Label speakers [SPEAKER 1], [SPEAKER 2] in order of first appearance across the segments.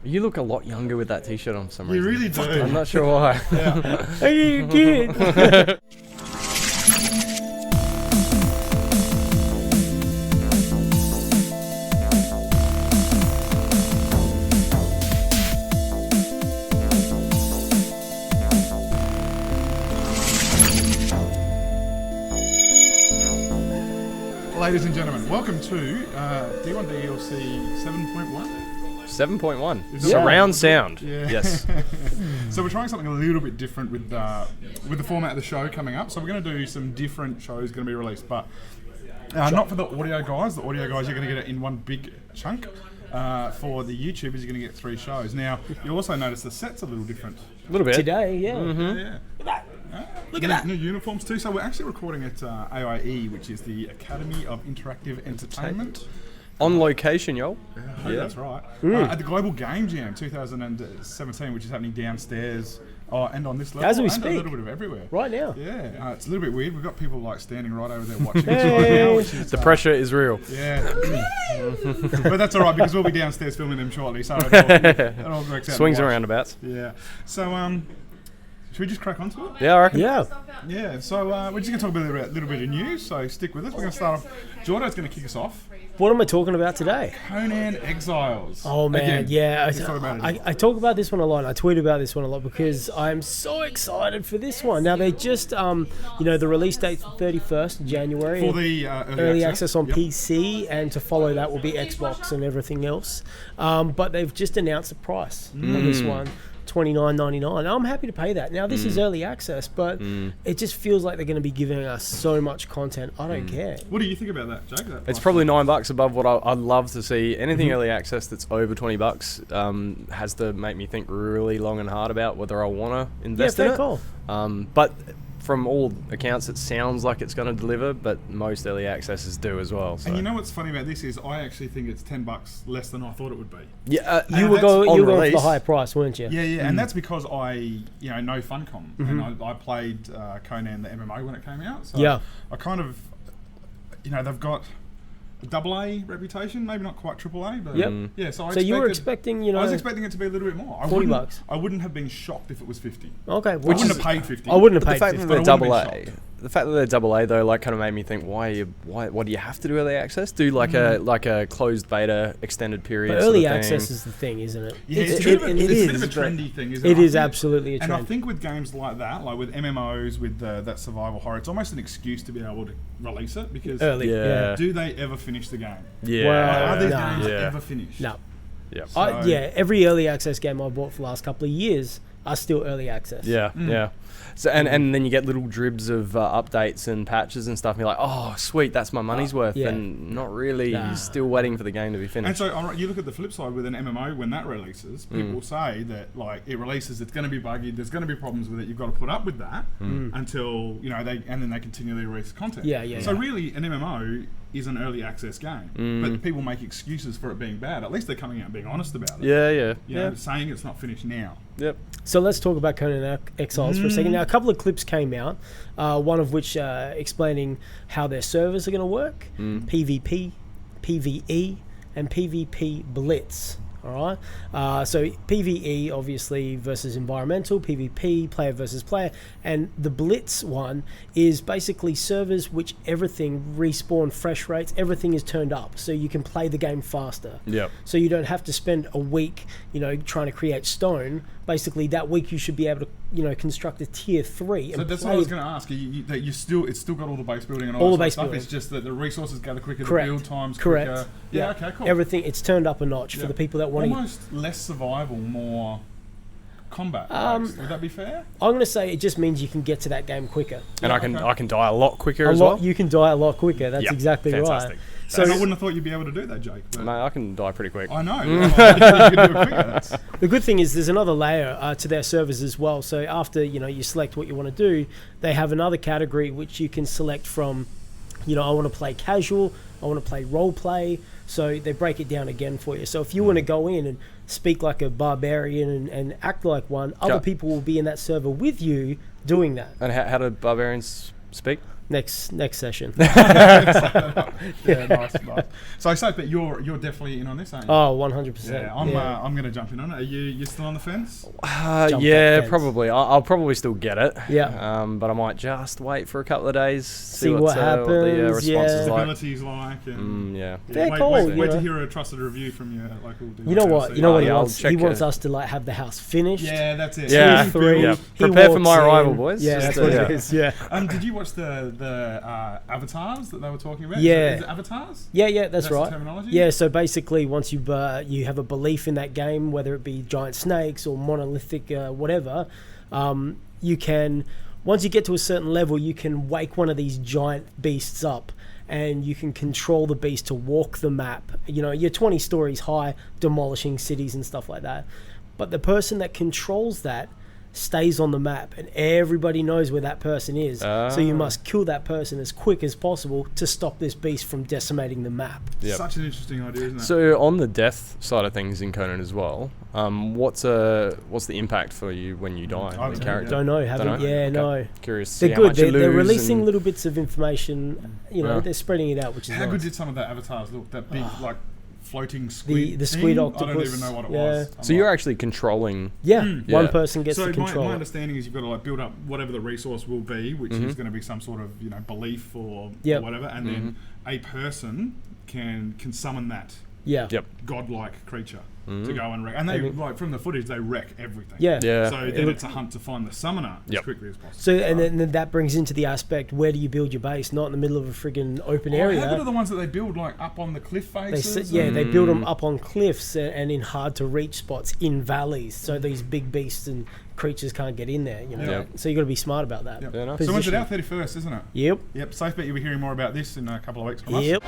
[SPEAKER 1] You look a lot younger with that t-shirt on for some reason.
[SPEAKER 2] You really do.
[SPEAKER 1] I'm not sure why.
[SPEAKER 2] Yeah.
[SPEAKER 3] Are you kidding?
[SPEAKER 2] Ladies and gentlemen, welcome to D1 DLC 7.1.
[SPEAKER 1] 7.1.
[SPEAKER 2] Is it
[SPEAKER 1] Surround sound.
[SPEAKER 2] Yeah.
[SPEAKER 1] Yes.
[SPEAKER 2] So we're trying something a little bit different with the format of the show coming up. So we're going to do some different shows going to be released, but not for the audio guys. The audio guys, you're going to get it in one big chunk. For the YouTubers, you're going to get 3 shows. Now, you'll also notice the set's a little different.
[SPEAKER 1] A little bit.
[SPEAKER 3] Today, yeah.
[SPEAKER 1] Mm-hmm.
[SPEAKER 2] Yeah. Look at that. New uniforms too. So we're actually recording at AIE, which is the Academy of Interactive Entertainment.
[SPEAKER 1] On location, y'all.
[SPEAKER 2] Yeah, that's right. At the Global Game Jam 2017, which is happening downstairs and on this level.
[SPEAKER 3] As we
[SPEAKER 2] and
[SPEAKER 3] speak.
[SPEAKER 2] a little bit of everywhere.
[SPEAKER 3] Right now.
[SPEAKER 2] Yeah, it's a little bit weird. We've got people like standing right over there watching us right now. Which is,
[SPEAKER 1] The pressure is real.
[SPEAKER 2] Yeah. But that's all right because we'll be downstairs filming them shortly. So it all works out.
[SPEAKER 1] Swings and roundabouts.
[SPEAKER 2] Yeah. So, should we just crack onto it?
[SPEAKER 1] Yeah, I reckon.
[SPEAKER 3] Yeah.
[SPEAKER 2] Yeah, so we're just going to talk about a little bit of news, so stick with us. We're going to start off. Jordo's going to kick us off.
[SPEAKER 3] What am I talking about today?
[SPEAKER 2] Conan Exiles.
[SPEAKER 3] Oh man,
[SPEAKER 2] Again,
[SPEAKER 3] yeah.
[SPEAKER 2] let's talk about it.
[SPEAKER 3] I talk about this one a lot. I tweet about this one a lot because I'm so excited for this one. Now they just, the release date's the 31st of January.
[SPEAKER 2] For the
[SPEAKER 3] early access on PC, and to follow that will be Xbox and everything else. But they've just announced the price on this one. $29.99. I'm happy to pay that. Now this is early access, but it just feels like they're going to be giving us so much content. I don't care.
[SPEAKER 2] What do you think about that, Jake?
[SPEAKER 1] It's probably $9 above what I'd love to see. Anything early access that's over $20 has to make me think really long and hard about whether I want to invest in it.
[SPEAKER 3] Cool.
[SPEAKER 1] But from all accounts, it sounds like it's going to deliver, but most early accesses do as well. So.
[SPEAKER 2] And you know what's funny about this is I actually think it's $10 less than I thought it would be.
[SPEAKER 1] Yeah,
[SPEAKER 3] You were going for the high price, weren't you?
[SPEAKER 2] Yeah, and that's because I know Funcom, and I played Conan the MMO when it came out. So I kind of, they've got a AA reputation, maybe not quite AAA, but yeah. So
[SPEAKER 3] you were expecting,
[SPEAKER 2] I was expecting it to be a little bit more.
[SPEAKER 3] $40.
[SPEAKER 2] I wouldn't have been shocked if it was 50.
[SPEAKER 3] Okay,
[SPEAKER 2] I wouldn't have paid 50.
[SPEAKER 3] I wouldn't have
[SPEAKER 1] the
[SPEAKER 3] paid
[SPEAKER 1] fact
[SPEAKER 3] 50.
[SPEAKER 1] that
[SPEAKER 2] but I
[SPEAKER 1] they're
[SPEAKER 2] wouldn't be
[SPEAKER 1] AA, the fact that they're AA though, like, kind of made me think, why do you have to do early access? Do like a closed beta extended period.
[SPEAKER 3] But early
[SPEAKER 1] sort of
[SPEAKER 3] access
[SPEAKER 1] thing.
[SPEAKER 3] is the thing, isn't it?
[SPEAKER 2] Yeah, it's a bit of a trendy thing, isn't it?
[SPEAKER 3] It is absolutely a trend.
[SPEAKER 2] And I think with games like that, like with MMOs, with that survival horror, it's almost an excuse to be able to release it because
[SPEAKER 3] early.
[SPEAKER 2] do they ever finish the game?
[SPEAKER 1] Yeah.
[SPEAKER 2] Like, are these
[SPEAKER 3] Nah.
[SPEAKER 2] games
[SPEAKER 1] Yeah.
[SPEAKER 2] ever finished?
[SPEAKER 3] No.
[SPEAKER 1] Yeah.
[SPEAKER 2] So-
[SPEAKER 3] Every early access game I've bought for the last couple of years are still early access.
[SPEAKER 1] Yeah, yeah. So and then you get little dribs of updates and patches and stuff. And you're like, oh, sweet, that's my money's worth.
[SPEAKER 3] yeah.
[SPEAKER 1] And not really.
[SPEAKER 3] Nah.
[SPEAKER 1] You're still waiting for the game to be
[SPEAKER 2] And
[SPEAKER 1] finished.
[SPEAKER 2] so, all right, you look at the flip side with an MMO when that releases, people say that like it releases, it's going to be buggy, there's going to be problems with it. You've got to put up with that until then they continually release content. So really, an MMO is an early access game, but people make excuses for it being bad. At least they're coming out and being honest about it.
[SPEAKER 1] Yeah.
[SPEAKER 2] You know, saying it's not finished now.
[SPEAKER 1] Yep.
[SPEAKER 3] So let's talk about Conan Exiles for a second. Now, a couple of clips came out, one of which explaining how their servers are going to work, PvP, PvE, and PvP Blitz. All right. So PvE obviously versus environmental, PvP player versus player, and the Blitz one is basically servers which everything respawn fresh rates, everything is turned up, so you can play the game faster.
[SPEAKER 1] Yep.
[SPEAKER 3] So you don't have to spend a week, trying to create stone. Basically, that week you should be able to, construct a tier 3.
[SPEAKER 2] So
[SPEAKER 3] and
[SPEAKER 2] that's
[SPEAKER 3] play
[SPEAKER 2] what I was going to ask. It's still got all the base building and all
[SPEAKER 3] the
[SPEAKER 2] that
[SPEAKER 3] base
[SPEAKER 2] stuff.
[SPEAKER 3] building.
[SPEAKER 2] It's just that the resources gather quicker,
[SPEAKER 3] Correct.
[SPEAKER 2] the build times
[SPEAKER 3] Correct.
[SPEAKER 2] quicker. Yeah. Okay. Cool.
[SPEAKER 3] Everything, it's turned up a notch for the people that want to.
[SPEAKER 2] Almost less survival, more combat. Would that be fair?
[SPEAKER 3] I'm going to say it just means you can get to that game quicker.
[SPEAKER 1] And I can die a lot quicker
[SPEAKER 3] A
[SPEAKER 1] as
[SPEAKER 3] lot,
[SPEAKER 1] well.
[SPEAKER 3] you can die a lot quicker. That's
[SPEAKER 1] Yep.
[SPEAKER 3] exactly
[SPEAKER 1] Fantastic.
[SPEAKER 3] right.
[SPEAKER 2] So I wouldn't have thought you'd be able to do that, Jake. But
[SPEAKER 1] Mate, I can die pretty quick.
[SPEAKER 2] I know. You can do it quicker.
[SPEAKER 3] The good thing is there's another layer to their servers as well. So after you select what you want to do, they have another category which you can select from. I want to play casual, I want to play role play. So they break it down again for you. So if you want to go in and speak like a barbarian and act like one, other people will be in that server with you doing that.
[SPEAKER 1] And how do barbarians speak?
[SPEAKER 3] Next session.
[SPEAKER 2] Yeah, nice. So, but you're definitely in on this, aren't you?
[SPEAKER 3] Oh, 100%.
[SPEAKER 2] Yeah, I'm going to jump in on it. Are you still on the fence?
[SPEAKER 1] Yeah, probably. I'll probably still get it.
[SPEAKER 3] Yeah.
[SPEAKER 1] But I might just wait for a couple of days,
[SPEAKER 3] see what happens.
[SPEAKER 1] What the response is like.
[SPEAKER 2] Stability's like. And wait to hear a trusted review from your local dealer.
[SPEAKER 3] You know what? You know what he wants? He wants us to like have the house finished.
[SPEAKER 2] Yeah, that's it.
[SPEAKER 1] Yeah,
[SPEAKER 3] 2, 3.
[SPEAKER 1] Yeah. Prepare for my arrival, boys.
[SPEAKER 3] Yeah, that's what it is. Yeah.
[SPEAKER 2] Did you watch the avatars that they were talking about?
[SPEAKER 3] Yeah.
[SPEAKER 2] Is it avatars?
[SPEAKER 3] Yeah, that's right.
[SPEAKER 2] The terminology?
[SPEAKER 3] Yeah, so basically once you have a belief in that game, whether it be giant snakes or monolithic whatever, you can, once you get to a certain level, you can wake one of these giant beasts up and you can control the beast to walk the map. You know, you're 20 stories high, demolishing cities and stuff like that. But the person that controls that stays on the map and everybody knows where that person is. So you must kill that person as quick as possible to stop this beast from decimating the map.
[SPEAKER 1] Yep.
[SPEAKER 2] Such an interesting idea, isn't it?
[SPEAKER 1] So on the death side of things in Conan as well, what's the impact for you when you die?
[SPEAKER 3] Don't know. No.
[SPEAKER 1] Curious.
[SPEAKER 3] They're good. They're releasing little bits of information. You know, they're spreading it out, which is
[SPEAKER 2] how
[SPEAKER 3] nice.
[SPEAKER 2] good did some of the avatars look? That big floating squid.
[SPEAKER 3] The squid octopus.
[SPEAKER 2] I don't even know what it was.
[SPEAKER 1] So you're actually controlling.
[SPEAKER 3] One person gets to control.
[SPEAKER 2] My understanding is you've got to like build up whatever the resource will be, which is going to be some sort of belief or whatever, and then a person can summon that godlike creature to go and wreck. And they like from the footage they wreck everything.
[SPEAKER 3] Yeah.
[SPEAKER 2] So then it's a hunt to find the summoner as quickly as possible.
[SPEAKER 3] So and then that brings into the aspect, where do you build your base? Not in the middle of a friggin' open area.
[SPEAKER 2] How good are the ones that they build like up on the cliff faces?
[SPEAKER 3] They build them up on cliffs and in hard to reach spots in valleys. So these big beasts and creatures can't get in there. You know. So you got to be smart about that.
[SPEAKER 2] Yep. Nice. So when's it out? 31st, isn't it?
[SPEAKER 3] Yep.
[SPEAKER 2] Safe bet you'll be hearing more about this in a couple of weeks from us.
[SPEAKER 3] Yep.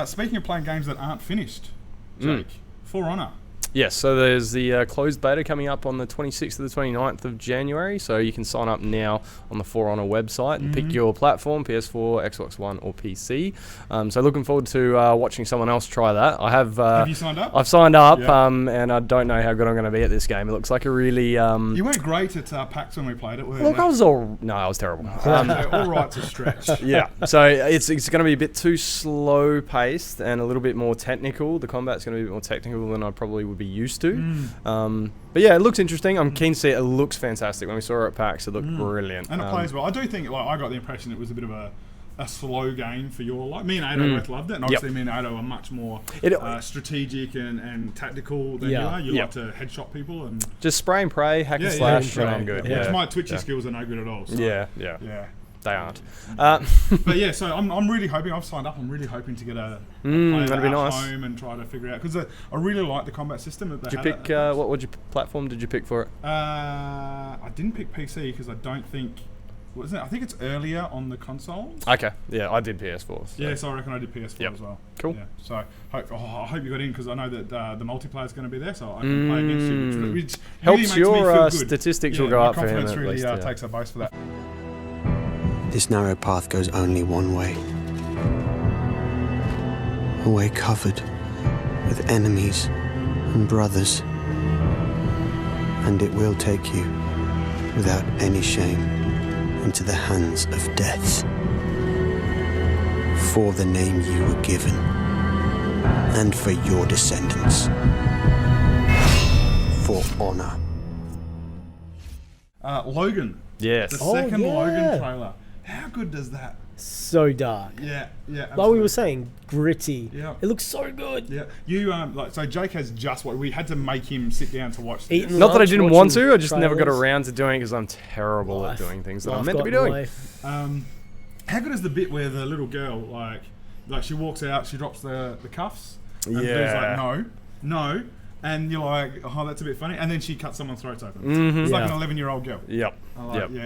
[SPEAKER 2] Speaking of playing games that aren't finished, Jake, For Honor.
[SPEAKER 1] Yes, so there's the closed beta coming up on the 26th to the 29th of January, so you can sign up now on the For Honor website and pick your platform, PS4, Xbox One or PC. So looking forward to watching someone else try that.
[SPEAKER 2] Have you signed up?
[SPEAKER 1] I've signed up, and I don't know how good I'm going to be at this game. It looks like a really...
[SPEAKER 2] You weren't great at PAX when we played it, were you?
[SPEAKER 1] Look, I was terrible.
[SPEAKER 2] All right to stretch.
[SPEAKER 1] Yeah, so it's going to be a bit too slow-paced and a little bit more technical. The combat's going to be a bit more technical than I probably would be used to. But yeah, it looks interesting. I'm keen to see it. It looks fantastic. When we saw it at PAX, it looked brilliant.
[SPEAKER 2] And it plays well. I do think, I got the impression it was a bit of a slow game for your like. Me and Ado both loved it, and obviously me and Ado are much more strategic and tactical than you are. You like to headshot people and
[SPEAKER 1] just spray and pray, hack and slash, and I'm good.
[SPEAKER 2] Yeah. My Twitchy skills are no good at all. So.
[SPEAKER 1] Yeah. They aren't.
[SPEAKER 2] But yeah, so I'm really hoping, I've signed up, I'm really hoping to get a play
[SPEAKER 1] that'd be nice.
[SPEAKER 2] home and try to figure out, because I really like the combat system.
[SPEAKER 1] Did you pick, what platform did you pick for it?
[SPEAKER 2] I didn't pick PC because I don't think, I think it's earlier on the consoles.
[SPEAKER 1] Okay, yeah, I did PS4. So.
[SPEAKER 2] Yeah, so I reckon I did PS4 as well.
[SPEAKER 1] Cool.
[SPEAKER 2] Yeah, so I hope you got in, because I know that the multiplayer is going to be there, so I can play against you, which
[SPEAKER 1] helps
[SPEAKER 2] really
[SPEAKER 1] your statistics will go up for him at
[SPEAKER 2] really
[SPEAKER 1] least.
[SPEAKER 2] Takes a boost for that.
[SPEAKER 4] This narrow path goes only one way. A way covered with enemies and brothers. And it will take you, without any shame, into the hands of death. For the name you were given, and for your descendants. For honor.
[SPEAKER 2] Logan.
[SPEAKER 1] Yes.
[SPEAKER 2] The second Logan trailer. How good does that?
[SPEAKER 3] So dark.
[SPEAKER 2] Yeah, absolutely.
[SPEAKER 3] Like we were saying, gritty.
[SPEAKER 2] Yeah.
[SPEAKER 3] It looks so good.
[SPEAKER 2] Yeah. You so Jake has just what we had to make him sit down to watch this.
[SPEAKER 1] Not that I didn't want to, I just never got around to doing it because I'm terrible at doing things that I'm meant to be doing.
[SPEAKER 2] How good is the bit where the little girl like she walks out, she drops the cuffs, and Boo's like no. And you're like, oh, that's a bit funny. And then she cuts someone's throats open. It's like an 11-year-old girl.
[SPEAKER 1] Yep.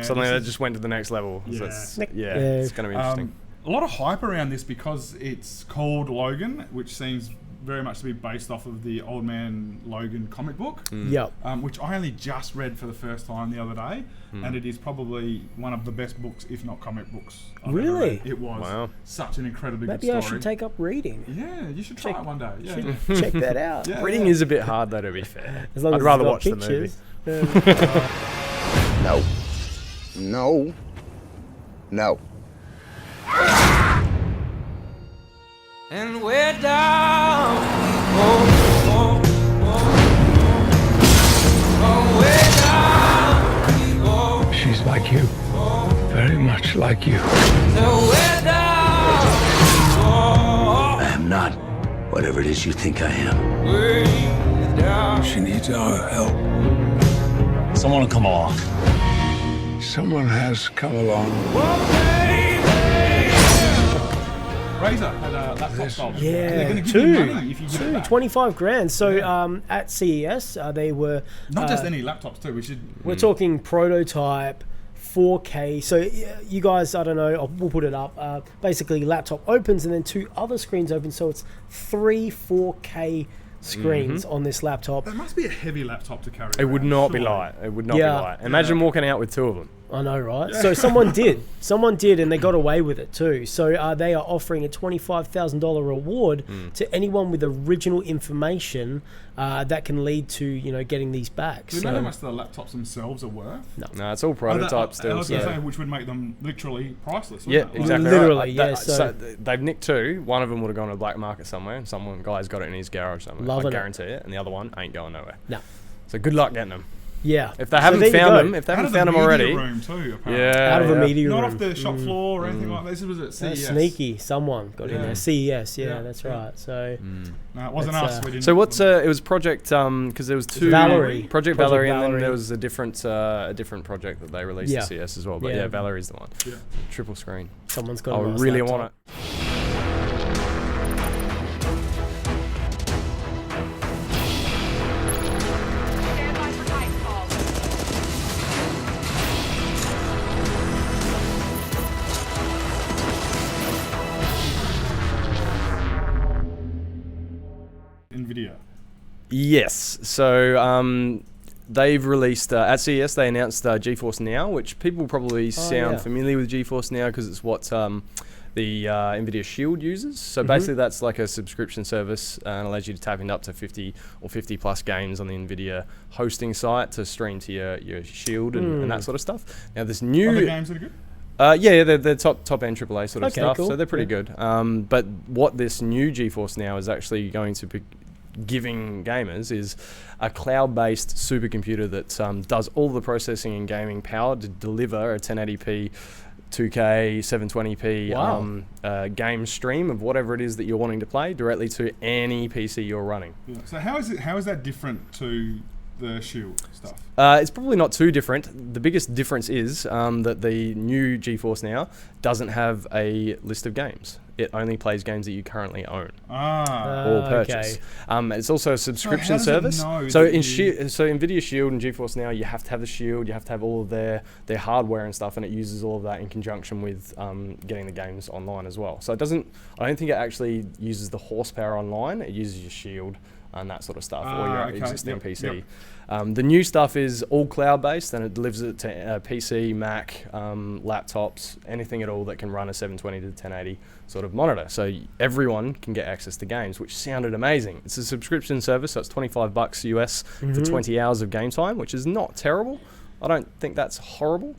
[SPEAKER 1] Something that just went to the next level.
[SPEAKER 2] Yeah.
[SPEAKER 1] So it's going to be interesting.
[SPEAKER 2] A lot of hype around this because it's called Logan, which seems very much to be based off of the Old Man Logan comic book.
[SPEAKER 3] Yep.
[SPEAKER 2] Which I only just read for the first time the other day, and it is probably one of the best books, if not comic books. I've ever
[SPEAKER 3] Really?
[SPEAKER 2] read. It was such an incredibly good
[SPEAKER 3] Maybe
[SPEAKER 2] story.
[SPEAKER 3] I should take up reading.
[SPEAKER 2] Yeah, you should try it one day. Yeah.
[SPEAKER 3] Check that out.
[SPEAKER 2] Yeah,
[SPEAKER 1] Reading is a bit hard, though, to be fair.
[SPEAKER 3] As long
[SPEAKER 1] I'd
[SPEAKER 3] as
[SPEAKER 1] rather
[SPEAKER 3] it's got
[SPEAKER 1] watch the movie.
[SPEAKER 3] pictures.
[SPEAKER 5] No. No. No.
[SPEAKER 6] And we're down.
[SPEAKER 7] She's like you. Very much like you.
[SPEAKER 5] I am not whatever it is you think I am.
[SPEAKER 7] She needs our help.
[SPEAKER 8] Someone will come along.
[SPEAKER 7] Someone has come along.
[SPEAKER 2] Razer had a laptop sold.
[SPEAKER 3] Yeah,
[SPEAKER 2] They're going to give you money if you give it back.
[SPEAKER 3] 25 grand. So at CES, they were...
[SPEAKER 2] Not just any laptops too.
[SPEAKER 3] We're talking prototype, 4K. So you guys, I don't know, we'll put it up. Basically, laptop opens and then 2 other screens open. So it's 3 4K screens on this laptop.
[SPEAKER 2] That must be a heavy laptop to carry.
[SPEAKER 1] It would
[SPEAKER 2] around,
[SPEAKER 1] not be
[SPEAKER 2] surely.
[SPEAKER 1] light. It would not be light. Imagine walking out with 2 of them.
[SPEAKER 3] I know, right? So someone did, and they got away with it too. So they are offering a $25,000 reward to anyone with original information that can lead to getting these back.
[SPEAKER 2] Do you know how much the laptops themselves are worth?
[SPEAKER 1] No, it's all prototype still.
[SPEAKER 2] I was going
[SPEAKER 1] so.
[SPEAKER 2] to say, which would make them literally priceless.
[SPEAKER 1] Yeah,
[SPEAKER 2] Wouldn't it?
[SPEAKER 1] exactly.
[SPEAKER 3] Literally,
[SPEAKER 1] right.
[SPEAKER 3] yeah,
[SPEAKER 1] So they've nicked 2. One of them would have gone to the black market somewhere, and some guy's got it in his garage somewhere.
[SPEAKER 3] Loving
[SPEAKER 1] I
[SPEAKER 3] it.
[SPEAKER 1] guarantee it. And the other one ain't going nowhere.
[SPEAKER 3] No.
[SPEAKER 1] So good luck getting them.
[SPEAKER 3] Yeah.
[SPEAKER 1] If they haven't found them, if they
[SPEAKER 2] Out
[SPEAKER 1] haven't
[SPEAKER 2] of the
[SPEAKER 1] found them
[SPEAKER 2] media
[SPEAKER 1] already,
[SPEAKER 2] room too, apparently.
[SPEAKER 1] yeah,
[SPEAKER 3] Out of a media room.
[SPEAKER 2] Not off the shop floor or anything like this. It was at CES.
[SPEAKER 3] Sneaky. Someone got in there. CES. Yeah, that's
[SPEAKER 2] yeah.
[SPEAKER 3] right. So
[SPEAKER 2] No, it wasn't
[SPEAKER 3] That's,
[SPEAKER 2] us. We didn't.
[SPEAKER 1] So what's it was Project because there was 2
[SPEAKER 3] Valerie.
[SPEAKER 1] Project Valerie, and then
[SPEAKER 3] Valerie.
[SPEAKER 1] there was a different project that they released at CS as well. But yeah, Valerie's the one.
[SPEAKER 2] Yeah.
[SPEAKER 1] Triple screen.
[SPEAKER 3] someone's got
[SPEAKER 1] I
[SPEAKER 3] a nice
[SPEAKER 1] really
[SPEAKER 3] laptop.
[SPEAKER 1] want it.
[SPEAKER 9] Stand by for night call.
[SPEAKER 2] Nvidia.
[SPEAKER 1] Yes. So they've released at CES. They announced GeForce Now, which people probably sound familiar with GeForce Now because it's what the Nvidia Shield uses. So basically, that's like a subscription service and allows you to tap into up to 50 or 50 plus games on the Nvidia hosting site to stream to your Shield and that sort of stuff. Now this new
[SPEAKER 2] Are the games that are good?
[SPEAKER 1] yeah, they're top end AAA sort of
[SPEAKER 3] Okay,
[SPEAKER 1] stuff,
[SPEAKER 3] cool.
[SPEAKER 1] so they're pretty good. But what this new GeForce Now is actually going to be giving gamers is a cloud-based supercomputer that does all the processing and gaming power to deliver a 1080p, 2K, 720p game stream of whatever it is that you're wanting to play directly to any PC you're running.
[SPEAKER 2] Yeah. So how is that different to the Shield stuff?
[SPEAKER 1] It's probably not too different. The biggest difference is that the new GeForce Now doesn't have a list of games. It only plays games that you currently own or purchase.
[SPEAKER 3] Okay.
[SPEAKER 1] It's also a subscription
[SPEAKER 2] So how does it
[SPEAKER 1] service.
[SPEAKER 2] know
[SPEAKER 1] So
[SPEAKER 2] that
[SPEAKER 1] Nvidia Shield and GeForce Now, you have to have the Shield, you have to have all of their hardware and stuff, and it uses all of that in conjunction with getting the games online as well. So I don't think it actually uses the horsepower online. It uses your Shield and that sort of stuff, or your existing PC. The new stuff is all cloud-based, and it delivers it to PC, Mac, laptops, anything at all that can run a 720 to 1080 sort of monitor. So everyone can get access to games, which sounded amazing. It's a subscription service, so it's $25 US for 20 hours of game time, which is not terrible. I don't think that's horrible.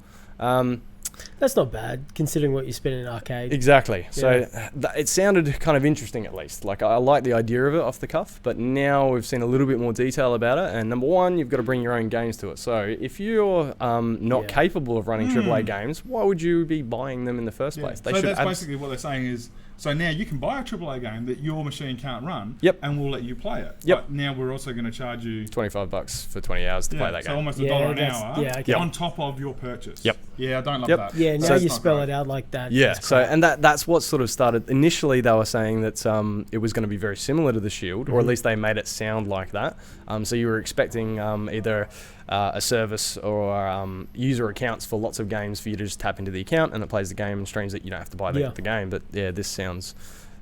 [SPEAKER 3] That's not bad, considering what you spend in an arcade.
[SPEAKER 1] Exactly. So it sounded kind of interesting, at least. Like, I like the idea of it off the cuff, but now we've seen a little bit more detail about it. And number one, you've got to bring your own games to it. So if you're not capable of running AAA games, why would you be buying them in the first place?
[SPEAKER 2] So that's basically what they're saying is, so now you can buy a AAA game that your machine can't run, and we'll let you play it.
[SPEAKER 1] Yep.
[SPEAKER 2] But now we're also going to charge you
[SPEAKER 1] $25 for 20 hours to play that game.
[SPEAKER 2] So almost $1 an hour on top of your purchase.
[SPEAKER 1] Yep.
[SPEAKER 2] Yeah, I don't love that.
[SPEAKER 3] Yeah, now
[SPEAKER 2] That's
[SPEAKER 3] you
[SPEAKER 2] not
[SPEAKER 3] spell
[SPEAKER 2] great.
[SPEAKER 3] it out like that.
[SPEAKER 1] Yeah,
[SPEAKER 3] it's
[SPEAKER 1] so
[SPEAKER 3] crap.
[SPEAKER 1] and that's what sort of started. Initially, they were saying that it was going to be very similar to the Shield, or at least they made it sound like that. So you were expecting either a service or user accounts for lots of games for you to just tap into the account and it plays the game and streams it. You don't have to buy the game. But yeah, this sounds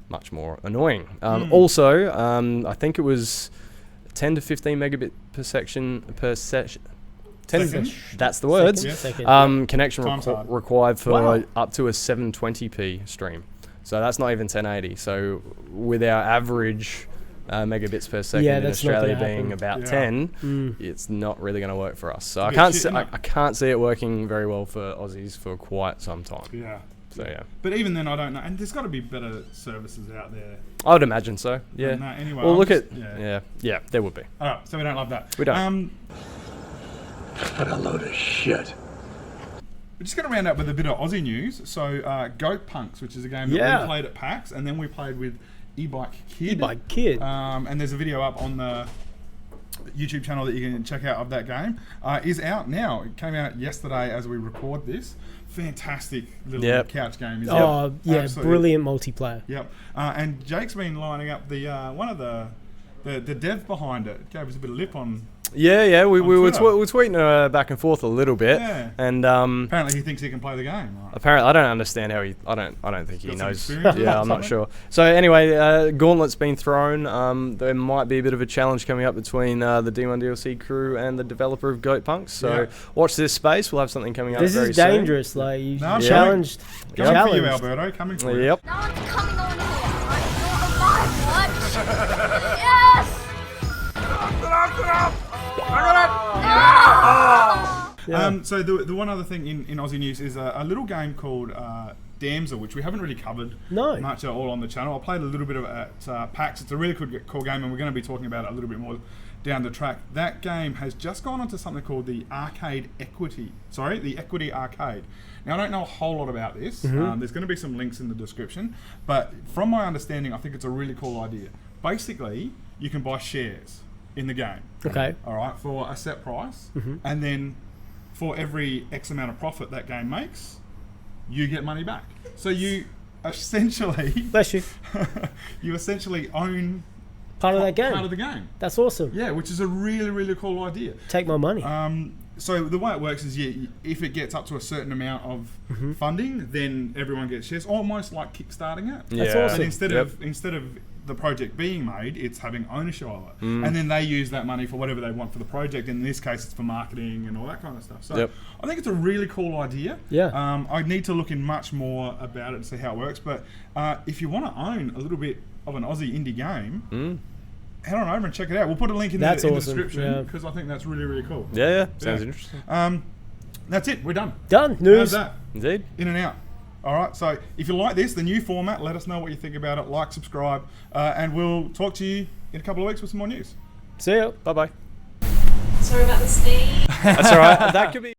[SPEAKER 1] much more annoying. Also, I think it was 10 to 15 megabit per section per session. That's the words. Connection required for up to a 720p stream. So that's not even 1080. So with our average megabits per second in Australia being about 10, it's not really going to work for us. So I can't see it working very well for Aussies for quite some time.
[SPEAKER 2] Yeah.
[SPEAKER 1] So yeah.
[SPEAKER 2] But even then, I don't know. And there's got to be better services out there.
[SPEAKER 1] I would imagine so. Yeah.
[SPEAKER 2] Anyway,
[SPEAKER 1] well, yeah, there would be.
[SPEAKER 2] All right. So we don't love that.
[SPEAKER 1] We don't.
[SPEAKER 5] What a load of shit.
[SPEAKER 2] We're just going to round up with a bit of Aussie news. So, Goat Punks, which is a game that we played at PAX, and then we played with E-Bike Kid. And there's a video up on the YouTube channel that you can check out of that game. Is out now. It came out yesterday as we record this. Fantastic little couch game.
[SPEAKER 3] Brilliant multiplayer.
[SPEAKER 2] Yep. And Jake's been lining up the one of the dev behind it. Gave us a bit of lip on.
[SPEAKER 1] Yeah, we were tweeting back and forth a little bit, and
[SPEAKER 2] apparently he thinks he can play the game. Right?
[SPEAKER 1] Apparently, I don't understand how I don't think he knows. Yeah, I'm not sure. So anyway, Gauntlet's been thrown. There might be a bit of a challenge coming up between the D1 DLC crew and the developer of Goat Punks. So watch this space. We'll have something coming up.
[SPEAKER 3] This
[SPEAKER 1] very
[SPEAKER 3] is dangerous.
[SPEAKER 1] Soon.
[SPEAKER 3] Like you challenged.
[SPEAKER 2] Coming for you, Alberto. Coming for you.
[SPEAKER 1] Yep.
[SPEAKER 9] No one's coming on here. I'm not alive. What? Yes.
[SPEAKER 2] So the one other thing in Aussie news is a little game called Damsel, which we haven't really covered much at all on the channel. I played a little bit of it at PAX. It's a really cool game, and we're going to be talking about it a little bit more down the track. That game has just gone onto something called the Equity Arcade. Now, I don't know a whole lot about this. There's going to be some links in the description, but from my understanding, I think it's a really cool idea. Basically, you can buy shares in the game.
[SPEAKER 3] Okay.
[SPEAKER 2] All right, for a set price, and then for every X amount of profit that game makes, you get money back. So you essentially,
[SPEAKER 3] bless you,
[SPEAKER 2] you essentially own
[SPEAKER 3] part of that game.
[SPEAKER 2] Part of the game.
[SPEAKER 3] That's awesome.
[SPEAKER 2] Yeah, which is a really, really cool idea.
[SPEAKER 3] Take my money.
[SPEAKER 2] So the way it works is, if it gets up to a certain amount of funding, then everyone gets shares, almost like kickstarting it.
[SPEAKER 3] That's awesome.
[SPEAKER 2] And instead of the project being made, it's having ownership of it, and then they use that money for whatever they want for the project. In this case, it's for marketing and all that kind of stuff. So I think it's a really cool idea. I need to look in much more about it and see how it works. But if you want to own a little bit of an Aussie indie game, head on over and check it out. We'll put a link in the description because I think that's really, really cool.
[SPEAKER 1] Yeah. Sounds interesting.
[SPEAKER 2] That's it. We're done.
[SPEAKER 3] Done. News.
[SPEAKER 2] How's that?
[SPEAKER 1] Indeed.
[SPEAKER 2] In and out. All right. So if you like this, the new format, let us know what you think about it. Like, subscribe, and we'll talk to you in a couple of weeks with some more news.
[SPEAKER 3] See ya.
[SPEAKER 1] Bye-bye.
[SPEAKER 9] Sorry about the sneeze.
[SPEAKER 1] That's all right. That could be...